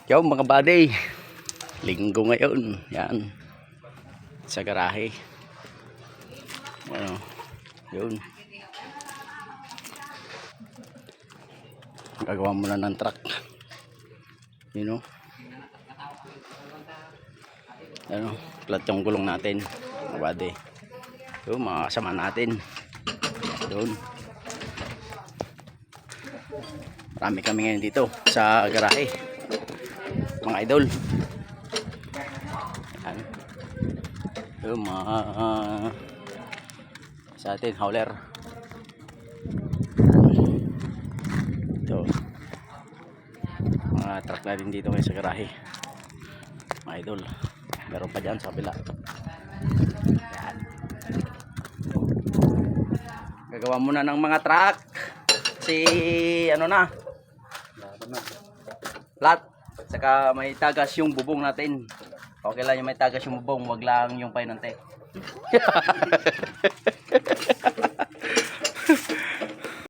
Yo mga buddy, linggo ngayon, yan, sa garahe, ano, yun, gagawa muna ng truck, you know, ano, plat yung gulong natin, mga buddy, yun, mga kasama natin, yun, marami kami ngayon dito, sa garahe, mga idol. Yan. Yung mga sa atin hauler. Ito. Mga truck na rin dito ngayon sa garahe. Mga idol. Meron pa dyan sa kabila. Yan. Gagawa muna ng mga truck. Si ano na. Flat. Saka may tagas yung bubong natin. Okay lang yung may tagas yung bubong, wag lang yung painante.